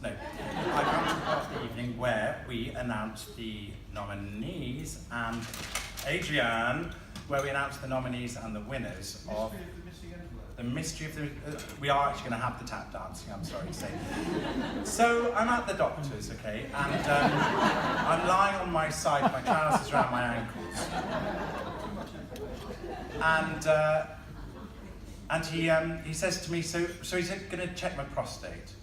No. I come to the part of the evening where we announce the nominees, and Adrienne, where we announce the nominees and the winners of the mystery of the... we are actually going to have the tap dancing, I'm sorry to say. So, I'm at the doctor's, okay, and I'm lying on my side, my trousers around my ankles. And he says to me, so he's going to check my prostate.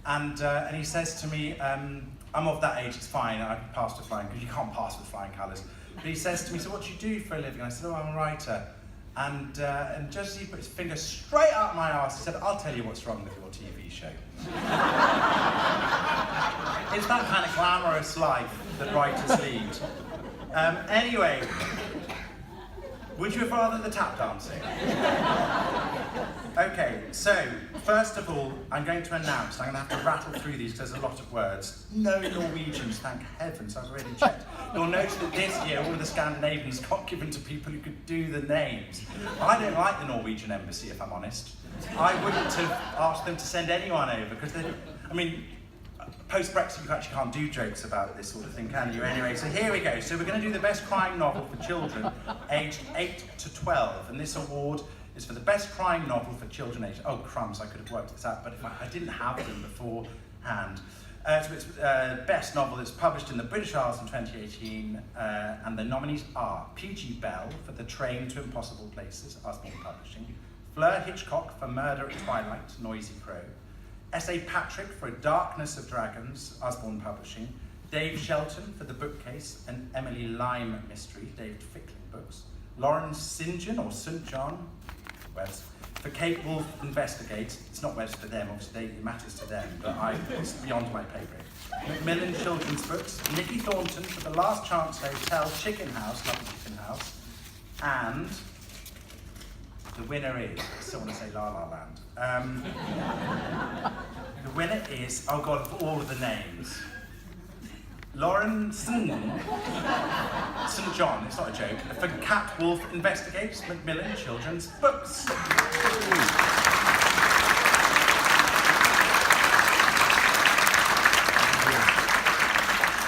And he says to me, I'm of that age, it's fine, I've passed with flying, because you can't pass with flying colours. But he says to me, so what do you do for a living? And I said, oh, I'm a writer. And just as he put his finger straight up my arse, he said, I'll tell you what's wrong with your TV show. It's that kind of glamorous life that writers lead. Anyway, would you have rather the tap dancing? Okay, so, first of all, I'm going to announce, I'm going to have to rattle through these because there's a lot of words. No Norwegians, thank heavens, I've already checked. You'll notice that this year, all of the Scandinavians got given to people who could do the names. I don't like the Norwegian embassy, if I'm honest. I wouldn't have asked them to send anyone over, because post-Brexit, you actually can't do jokes about this sort of thing, can you? Anyway, so here we go. So we're going to do the best crime novel for children aged 8 to 12, and this award is for the best crime novel for children aged... Oh, crumbs, I could have worked this out, but if I didn't have them beforehand. So it's best novel that's published in the British Isles in 2018, and the nominees are P.G. Bell for The Train to Impossible Places, Osborne Publishing, Fleur Hitchcock for Murder at Twilight, Noisy Crow, S.A. Patrick for A Darkness of Dragons, Osborne Publishing, Dave Shelton for The Bookcase, and Emily Lyme Mystery, David Fickling Books, Lauren St. John, or St. John, Webs, for Kate Wolf Investigates. It's not Webs for them, obviously it matters to them, but it's beyond my pay grade. Macmillan Children's Books, Nikki Thornton for The Last Chance Hotel, Chicken House, love the Chicken House, and the winner is, I still want to say La La Land. The winner is, oh God, of all of the names. Lauren St. John, it's not a joke, for Cat Wolf Investigates, Macmillan Children's Books.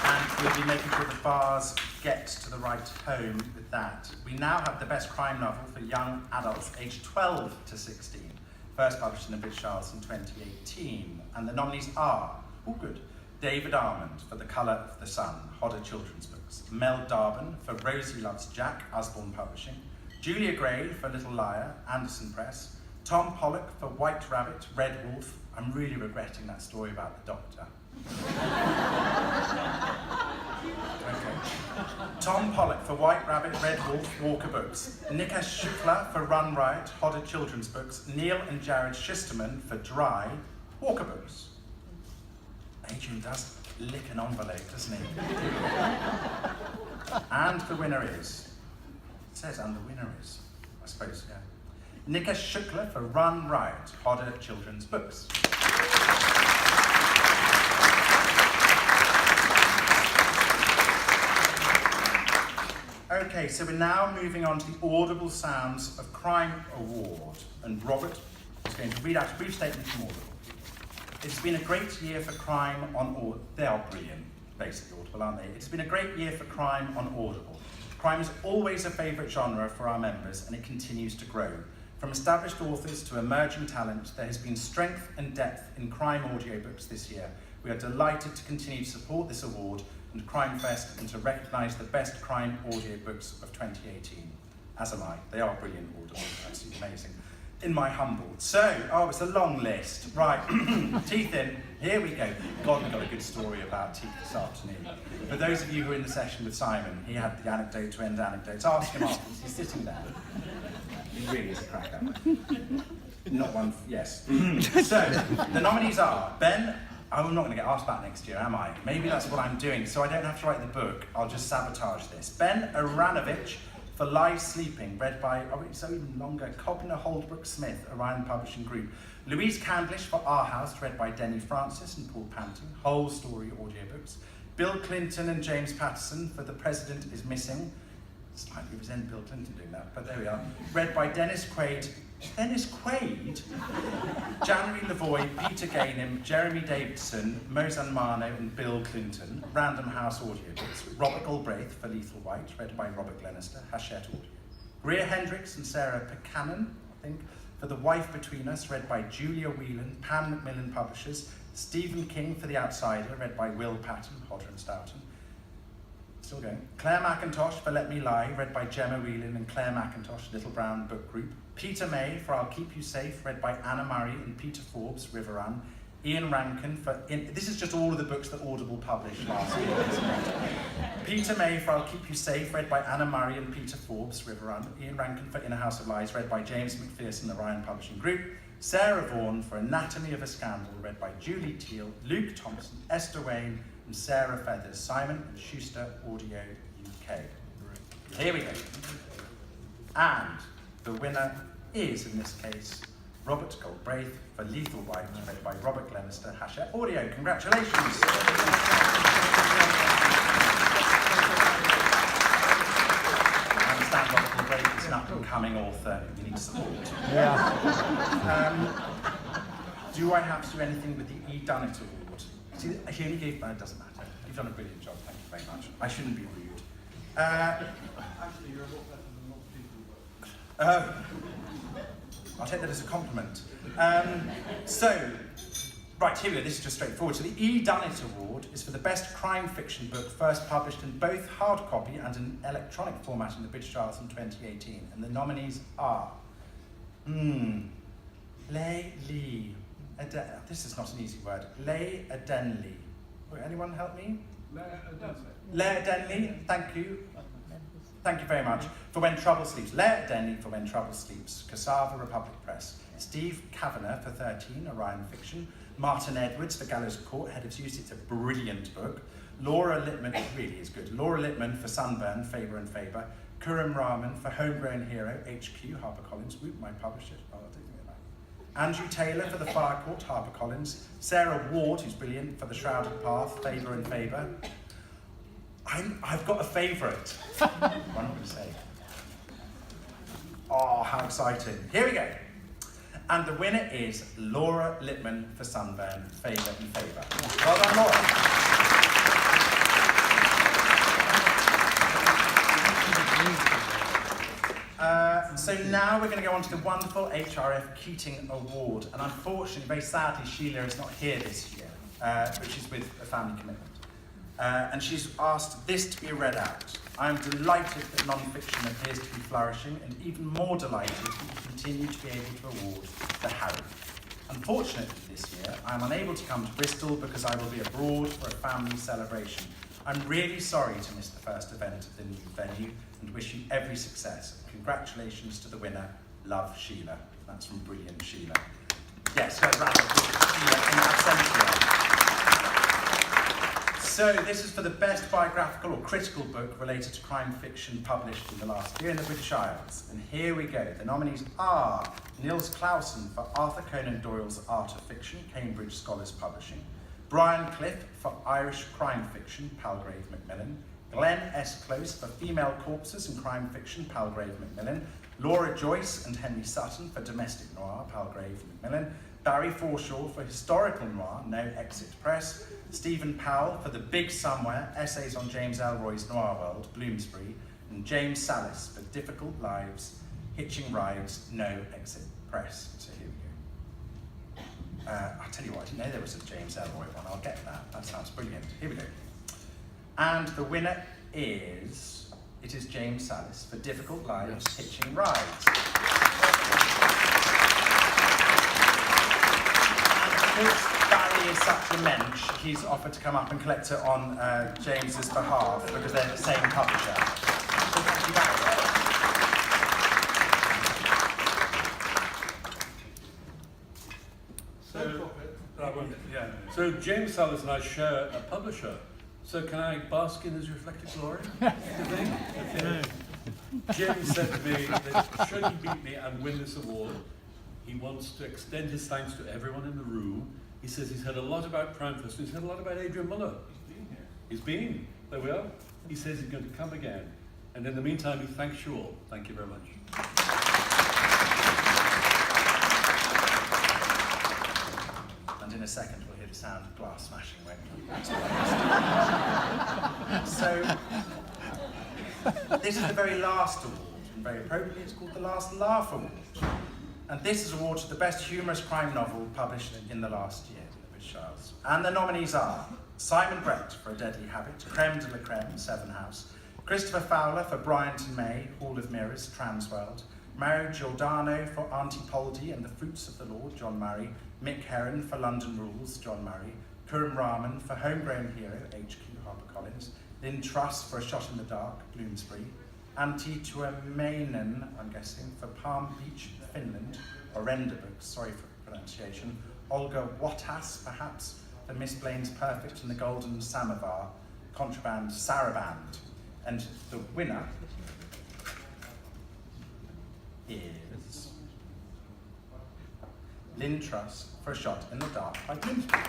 And we'll be making sure the bars get to the right home with that. We now have the best crime novel for young adults aged 12 to 16, first published in the British Isles in 2018. And the nominees are, oh good, David Armand for The Colour of the Sun, Hodder Children's Books, Mel Darban for Rosie Loves Jack, Osborne Publishing, Julia Gray for Little Liar, Anderson Press, Tom Pollock for White Rabbit, Red Wolf. I'm really regretting that story about the doctor. Okay. Tom Pollock for White Rabbit, Red Wolf, Walker Books, Nikesh Shukla for Run Riot, Hodder Children's Books, Neil and Jared Schisterman for Dry, Walker Books. Adrian does lick an envelope, doesn't he? And the winner is, it says, and the winner is, I suppose, yeah. Nikesh Shukla for Run Riot, Hodder Children's Books. Okay, so we're now moving on to the Audible Sounds of Crime Award, and Robert is going to read out a brief statement from Audible. It's been a great year for crime on Audible. They are brilliant, basically, Audible, aren't they? It's been a great year for crime on Audible. Crime is always a favourite genre for our members, and it continues to grow. From established authors to emerging talent, there has been strength and depth in crime audiobooks this year. We are delighted to continue to support this award and Crimefest, and to recognise the best crime audiobooks of 2018. As am I. They are brilliant, Audible, absolutely amazing. In my humble. So, it's a long list. Right, teeth in, here we go. God, we've got a good story about teeth this afternoon. For those of you who are in the session with Simon, he had the anecdote to end anecdotes. Ask him afterwards, he's sitting there. He really is a cracker. Not one, yes. So, the nominees are Ben, I'm not going to get asked back next year, am I? Maybe that's what I'm doing, so I don't have to write the book, I'll just sabotage this. Ben Aranovich for Live Sleeping, read by, it's even longer, Cogner Holdbrook Smith, Orion Publishing Group. Louise Candlish for Our House, read by Denny Francis and Paul Panting, whole story audiobooks. Bill Clinton and James Patterson for The President is Missing, Slightly resent Bill Clinton doing that, but there we are. Read by Dennis Quaid. Dennis Quaid? January Lavoie, Peter Gainham, Jeremy Davidson, Mozan Mano and Bill Clinton. Random House audiobooks. Robert Galbraith for Lethal White, read by Robert Glenister, Hachette Audio. Rhea Hendricks and Sarah Buchanan, I think, for The Wife Between Us, read by Julia Whelan, Pan Macmillan Publishers. Stephen King for The Outsider, read by Will Patton, Hodder and Stoughton. Still going. Claire McIntosh for Let Me Lie, read by Gemma Whelan and Claire McIntosh, Little Brown Book Group. Peter May for I'll Keep You Safe, read by Anna Murray and Peter Forbes, River Run. Ian Rankin for... this is just all of the books that Audible published last year, isn't it? Peter May for I'll Keep You Safe, read by Anna Murray and Peter Forbes, River Run. Ian Rankin for In a House of Lies, read by James McPherson, the Ryan Publishing Group. Sarah Vaughan for Anatomy of a Scandal, read by Julie Teal, Luke Thompson, Esther Wayne, and Sarah Feathers, Simon & Schuster Audio UK. Here we go. And the winner is, in this case, Robert Galbraith for Lethal White, read by Robert Glenister, Hachette Audio. Congratulations. I understand Robert Galbraith is an up-and-coming author who needs support. Yeah. Do I have to do anything with the E. Dunnett Award? See, he only gave, it doesn't matter. You've done a brilliant job, thank you very much. I shouldn't be rude. Actually, you're a lot better than a lot of people. I'll take that as a compliment. Right, here we go, this is just straightforward. So the E. Dunnett Award is for the best crime fiction book first published in both hard copy and an electronic format in the British Isles in 2018. And the nominees are... this is not an easy word. Leigh Adenley. Anyone help me? Leigh Adenley, thank you. Thank you very much. For When Trouble Sleeps. Leigh Adenley for When Trouble Sleeps. Cassava Republic Press. Steve Kavanagh for 13, Orion Fiction. Martin Edwards for Gallows Court, Head of Use. It's a brilliant book. Laura Littman, it really is good. Laura Littman for Sunburn, Faber and Faber. Kuram Rahman for Homegrown Hero, HQ, HarperCollins. Whoop, my publisher. Oh, I'll take it back. Andrew Taylor for The Fire Court, HarperCollins. Sarah Ward, who's brilliant, for The Shrouded Path, Faber and Faber. I've got a favourite. What am I going to say? Oh, how exciting. Here we go. And the winner is Laura Littman for Sunburn, Faber and Faber. Well done, Laura. So now we're going to go on to the wonderful HRF Keating Award. And unfortunately, very sadly, Sheila is not here this year, but she's with a family commitment. And she's asked this to be read out. I am delighted that non-fiction appears to be flourishing, and even more delighted that we continue to be able to award the Harry. Unfortunately this year, I am unable to come to Bristol because I will be abroad for a family celebration. I'm really sorry to miss the first event of the new venue and wish you every success. Congratulations to the winner, Love Sheila. That's from Brilliant Sheila. Yes, go round of Sheila in absentia. So this is for the best biographical or critical book related to crime fiction published in the last year in the British Isles. And here we go. The nominees are Niels Clausen for Arthur Conan Doyle's Art of Fiction, Cambridge Scholars Publishing. Brian Cliff for Irish Crime Fiction, Palgrave Macmillan. Glenn S. Close for Female Corpses and Crime Fiction, Palgrave Macmillan. Laura Joyce and Henry Sutton for Domestic Noir, Palgrave Macmillan. Barry Forshaw for Historical Noir, No Exit Press. Stephen Powell for The Big Somewhere, Essays on James Elroy's Noir World, Bloomsbury. And James Salis for Difficult Lives, Hitching Rides, No Exit Press. So here we go. I'll tell you what, I didn't know there was a James Elroy one. I'll get that. That sounds brilliant. Here we go. And the winner is... It is James Salis for Difficult Lives, yes. Hitching Rides. Because Barry is such a mensch, he's offered to come up and collect it on James's behalf because they're the same publisher. So James Salis and I share a publisher. So can I bask in his reflected glory? James said to me that should he beat me and win this award, he wants to extend his thanks to everyone in the room. He says he's heard a lot about Crimefest, he's heard a lot about Adrian Muller. He's been here. He's been, there we are. He says he's going to come again. And in the meantime, he thanks you all. Thank you very much. And in a second, we'll hear the sound of glass smashing when So, this is the very last award, and very appropriately, it's called the Last Laugh Award. And this is awarded to the best humorous crime novel published in the last year, the British Isles. And the nominees are Simon Brett for A Deadly Habit, Creme de la Creme, Seven House, Christopher Fowler for Bryant and May, Hall of Mirrors, Transworld, Mario Giordano for Auntie Poldy and the Fruits of the Law, John Murray, Mick Heron for London Rules, John Murray, Kurum Raman for Homegrown Hero, HQ HarperCollins, Lynn Truss for A Shot in the Dark, Bloomsbury, Antti Tuomainen, I'm guessing, for Palm Beach, Finland, Orenda Books, sorry for pronunciation, Olga Wattas, perhaps, for Miss Blaine's Perfect and the Golden Samovar, Contraband Saraband. And the winner is Lynn Truss for A Shot in the Dark by Bloomsbury.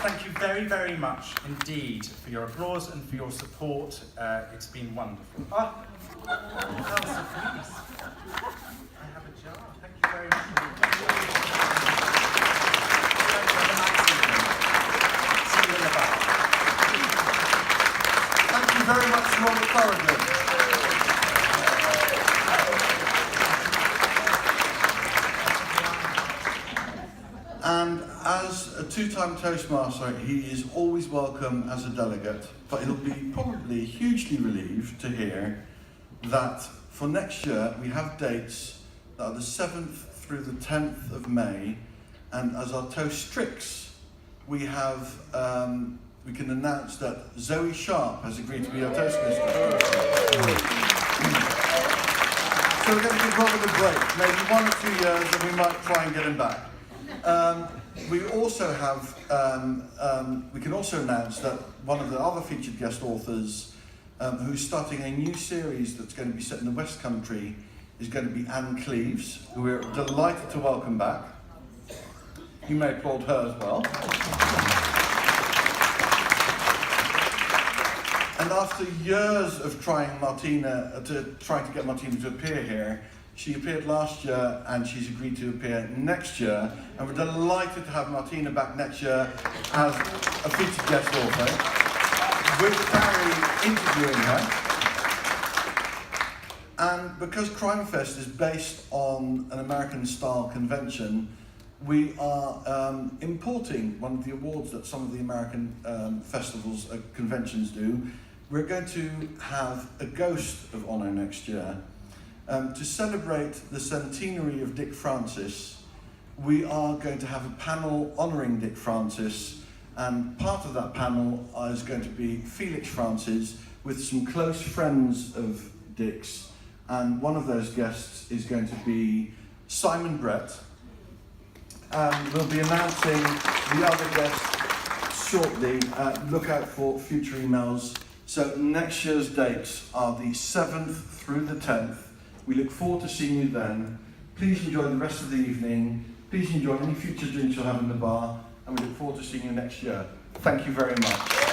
Thank you very, very much indeed for your applause and for your support. It's been wonderful. Elsa, please. I have a jar. Thank you very much. See you in the bar. Thank you very much, Robert Thorogood. And as a two-time Toastmaster, he is always welcome as a delegate, but he'll be probably hugely relieved to hear that for next year we have dates that are the 7th through the 10th of May, and as our Toastrix, we have we can announce that Zoe Sharp has agreed to be our Toastmaster. So we're going to give Robert a break, maybe 1 or 2 years, and we might try and get him back. We also have, we can also announce that one of the other featured guest authors who's starting a new series that's going to be set in the West Country is going to be Anne Cleves, who we're delighted to welcome back. You may applaud her as well. And after years of trying to get Martina to appear here, she appeared last year and she's agreed to appear next year. And we're delighted to have Martina back next year as a featured guest author, with Barry interviewing her. And because Crimefest is based on an American-style convention, we are importing one of the awards that some of the American festivals, conventions do. We're going to have a Ghost of Honour next year. To celebrate the centenary of Dick Francis, we are going to have a panel honouring Dick Francis, and part of that panel is going to be Felix Francis with some close friends of Dick's, and one of those guests is going to be Simon Brett, and we'll be announcing the other guests shortly. Look out for future emails. So next year's dates are the 7th through the 10th. We look forward to seeing you then. Please enjoy the rest of the evening. Please enjoy any future drinks you'll have in the bar, and we look forward to seeing you next year. Thank you very much.